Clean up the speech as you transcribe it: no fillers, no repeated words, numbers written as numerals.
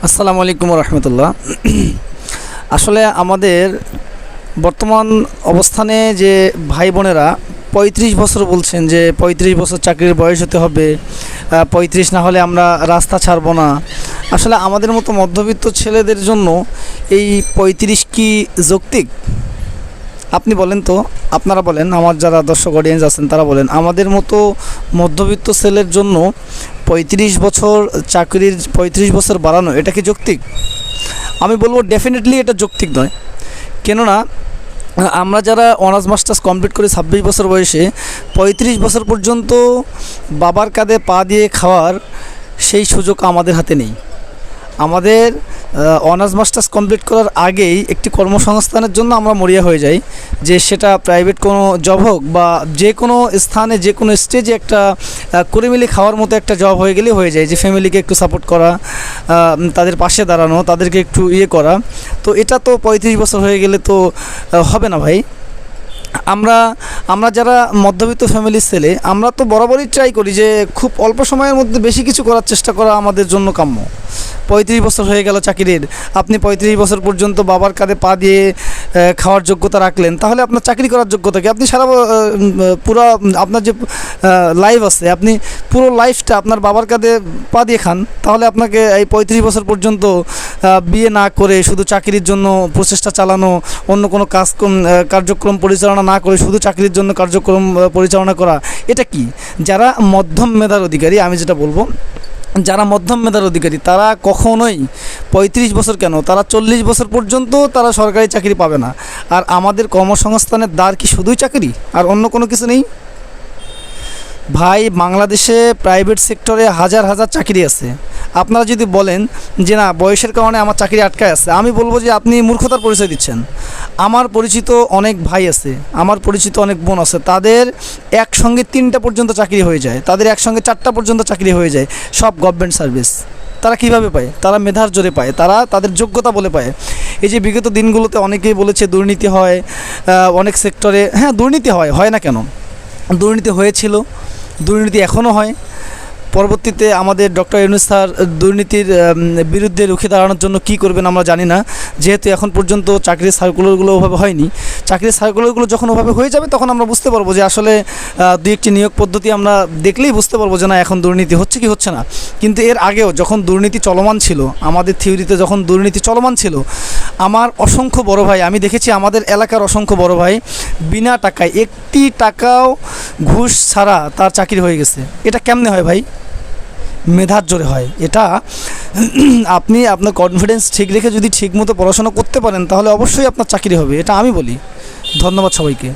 আসসালামু আলাইকুম রহমতুল্লাহ। আসলে আমাদের বর্তমান অবস্থানে যে ভাই বোনেরা ৩৫ বছর বলছেন যে ৩৫ বছর চাকরির বয়স হতে হবে, ৩৫ না হলে আমরা রাস্তা ছাড়বো না। আসলে আমাদের মতো মধ্যবিত্ত ছেলেদের জন্য এই ৩৫ কি যৌক্তিক? আপনি বলেন তো, আপনারা বলেন, আমার যারা দর্শক অডিয়েন্স আছেন তারা বলেন, আমাদের মতো মধ্যবিত্ত ছেলের জন্য ৩৫ বছর চাকরির ৩৫ বছর বাড়ানো এটা কি যৌক্তিক? আমি বলবো ডেফিনেটলি এটা যৌক্তিক নয়। কেননা আমরা যারা অনার্স মাস্টার্স কমপ্লিট করে ২৬ বছর বয়সে ৩৫ বছর পর্যন্ত বাবার কাঁধে পা দিয়ে খাওয়ার সেই সুযোগ আমাদের হাতে নেই। আমাদের অনার্স মাস্টার্স কমপ্লিট করার আগেই একটি কর্মসংস্থানের জন্য আমরা মরিয়া হয়ে যাই, যে সেটা প্রাইভেট কোনো জব হোক বা যে কোনো স্থানে যে কোনো স্টেজে একটা করে মিলে খাওয়ার মতো একটা জব হয়ে গেলে হয়ে যায়, যে ফ্যামিলিকে একটু সাপোর্ট করা, তাদের পাশে দাঁড়ানো, তাদেরকে একটু করা। তো এটা তো ৩৫ বছর হয়ে গেলে তো হবে না ভাই। আমরা আমরা যারা মধ্যবিত্ত ফ্যামিলির ছেলে, আমরা তো বরাবরই ট্রাই করি যে খুব অল্প সময়ের মধ্যে বেশি কিছু করার চেষ্টা করা আমাদের জন্য কাম্য। ৩৫ বছর হয়ে গেল চাকরির, আপনি ৩৫ বছর পর্যন্ত বাবার কাঁধে পা দিয়ে খাওয়ার যোগ্যতা রাখলেন, তাহলে আপনার চাকরি করার যোগ্যতা কি? আপনি সারা পুরো আপনার যে লাইফ আছে, আপনি পুরো লাইফটা আপনার বাবার কাঁধে পা দিয়ে খান, তাহলে আপনাকে এই ৩৫ বছর পর্যন্ত বিয়ে না করে শুধু চাকরির জন্য প্রচেষ্টা চালানো, অন্য কোনো কার্যক্রম পরিচালনা না করে শুধু চাকরির জন্য কার্যক্রম পরিচালনা করা, এটা কি? যারা মধ্যম মেধার অধিকারী, আমি যেটা বলবো, যারা মধ্যম মেধার অধিকারী তারা কখনোই ৩৫ বছর কেন, তারা ৪০ বছর পর্যন্ত তারা সরকারি চাকরি পাবে না। আর আমাদের কর্মসংস্থানের দ্বার কি শুধুই চাকরি, আর অন্য কোনো কিছু নেই? ভাই, বাংলাদেশে প্রাইভেট সেক্টরে হাজার হাজার চাকরি আছে। আপনারা যদি বলেন যে না, বয়সের কারণে আমার চাকরি আটকায় আছে, আমি বলবো যে আপনি মূর্খতার পরিচয় দিচ্ছেন। আমার পরিচিত অনেক ভাই আছে, আমার পরিচিত অনেক বোন আছে, তাদের একসঙ্গে ৩টা পর্যন্ত চাকরি হয়ে যায়, তাদের একসঙ্গে 4টা পর্যন্ত চাকরি হয়ে যায়, সব গভর্নমেন্ট সার্ভিস। তারা কিভাবে পায়? তারা মেধার জোরে পায়, তারা তাদের যোগ্যতা বলে পায়। এই যে বিগত দিনগুলোতে অনেকেই বলেছে দুর্নীতি হয় অনেক সেক্টরে, হ্যাঁ দুর্নীতি হয় না কেন? দুর্নীতি হয়েছিল, দুর্নীতি এখনও হয়। পরবর্তীতে আমাদের ডক্টর ইউনূস স্যার দুর্নীতির বিরুদ্ধে রুখে দাঁড়ানোর জন্য কী করবেন আমরা জানি না, যেহেতু এখন পর্যন্ত চাকরির সার্কুলারগুলো ওভাবে হয়নি। চাকরির সার্কুলারগুলো যখন ওভাবে হয়ে যাবে তখন আমরা বুঝতে পারবো যে আসলে দুই একটি নিয়োগ পদ্ধতি আমরা দেখলেই বুঝতে পারবো যে না, এখন দুর্নীতি হচ্ছে কি হচ্ছে না। কিন্তু এর আগেও যখন দুর্নীতি চলমান ছিল, আমাদের থিওরিতে যখন দুর্নীতি চলমান ছিল, আমার অসংখ্য বড় ভাই, আমি দেখেছি আমাদের এলাকার অসংখ্য বড় ভাই বিনা টাকায়, একটি টাকাও ঘুষ ছাড়া তার চাকরি হয়ে গেছে। এটা কেমনে হয় ভাই? মেধার জোরে হয় এটা। আপনি আপনার কনফিডেন্স ঠিক রেখে যদি ঠিকমতো পড়াশোনা করতে পারেন তাহলে অবশ্যই আপনার চাকরি হবে, এটা আমি বলি। ধন্যবাদ সবাইকে।